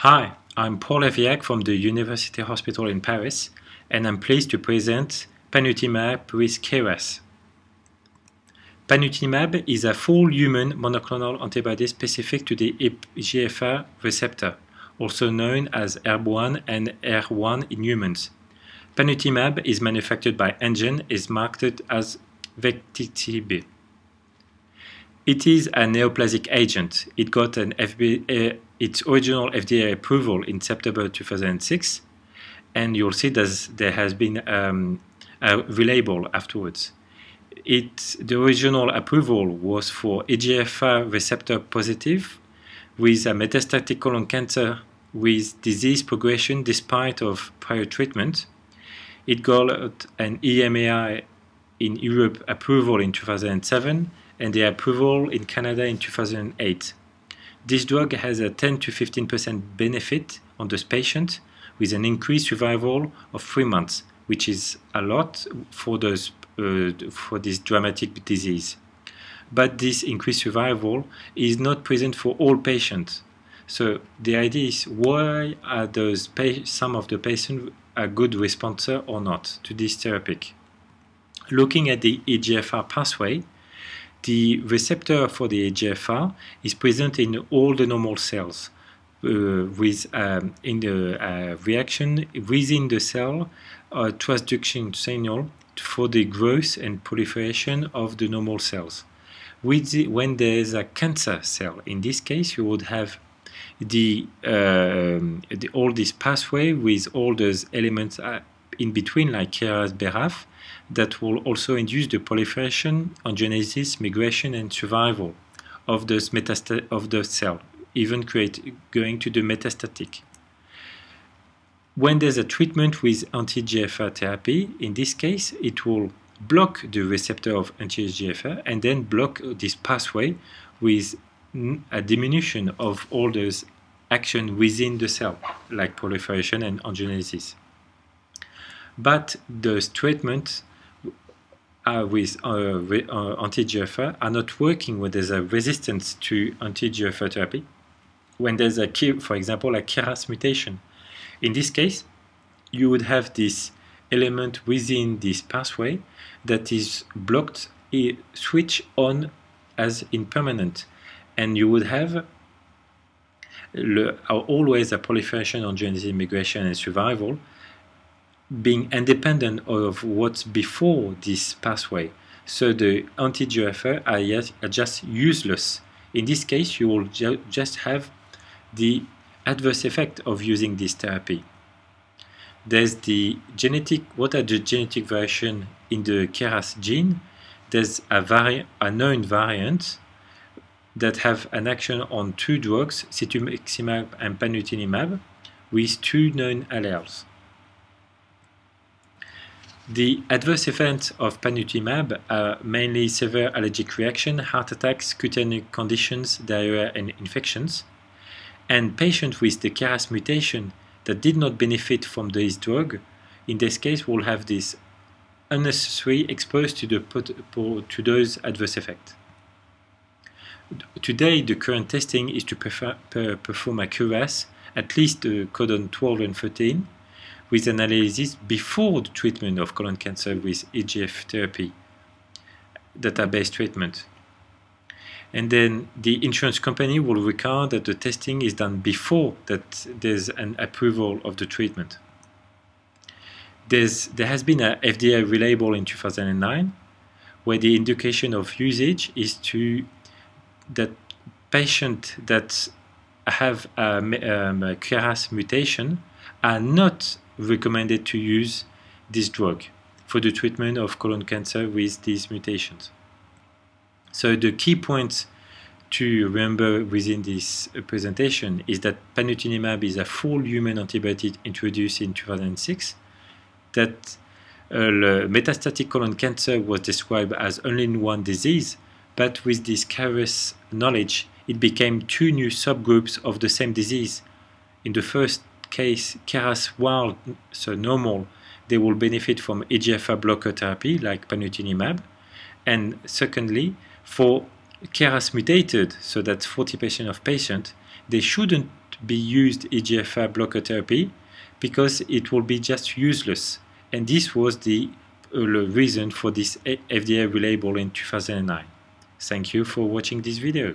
Hi, I'm Paul Avillach from the University Hospital in Paris, and I'm pleased to present Panitumumab with KRAS. Panitumumab is a full human monoclonal antibody specific to the EGFR receptor, also known as ERB1 and ER1 in humans. Panitumumab is manufactured by Amgen, is marketed as Vectitib. It is a neoplastic agent. It got its original FDA approval in September 2006, and you'll see that there has been a relabel afterwards. The original approval was for EGFR receptor positive with a metastatic colon cancer with disease progression despite of prior treatment. It got an EMA in Europe approval in 2007 and the approval in Canada in 2008. This drug has a 10 to 15% benefit on this patient with an increased survival of 3 months, which is a lot for this dramatic disease. But this increased survival is not present for all patients. So the idea is, why are some of the patients a good responder or not to this therapy? Looking at the EGFR pathway, the receptor for the EGFR is present in all the normal cells, with in the reaction within the cell, transduction signal for the growth and proliferation of the normal cells. When there is a cancer cell, in this case, you would have all this pathway with all those elements in between, like KRAS, BRAF, that will also induce the proliferation, angiogenesis, migration, and survival of the cell, even going to the metastatic. When there's a treatment with anti-EGFR therapy, in this case, it will block the receptor of anti-EGFR and then block this pathway with a diminution of all those action within the cell, like proliferation and angiogenesis. But those treatments with anti-EGFR are not working when there's a resistance to anti-EGFR therapy, when there's for example, a KRAS mutation. In this case, you would have this element within this pathway that is blocked, switch on as impermanent, and you would have always a proliferation, angiogenesis, migration, and survival being independent of what's before this pathway. So the anti-EGFR are just useless. In this case, you will just have the adverse effect of using this therapy. There's what are the genetic variation in the KRAS gene? There's a known variant that have an action on 2 drugs, cetuximab and panitumumab, with 2 known alleles. The adverse events of panitumumab are mainly severe allergic reaction, heart attacks, cutaneous conditions, diarrhea, and infections. And patients with the KRAS mutation that did not benefit from this drug, in this case, will have this unnecessary exposed to those adverse effects. Today, the current testing is to perform a KRAS, at least the codon 12 and 13, with analysis before the treatment of colon cancer with EGF therapy, database treatment. And then the insurance company will require that the testing is done before that there's an approval of the treatment. There has been a FDA relabel in 2009, where the indication of usage is that patients that have a KRAS mutation are not recommended to use this drug for the treatment of colon cancer with these mutations. So the key points to remember within this presentation is that panitumumab is a full human antibody introduced in 2006, that metastatic colon cancer was described as only one disease, but with this KRAS knowledge, it became 2 new subgroups of the same disease. In the first case, KRAS wild, so normal, they will benefit from EGFR blocker therapy like panitumumab. And secondly, for KRAS mutated, so that's 40% of patients, they shouldn't be used EGFR blocker therapy because it will be just useless. And this was the reason for this FDA label in 2009. Thank you for watching this video.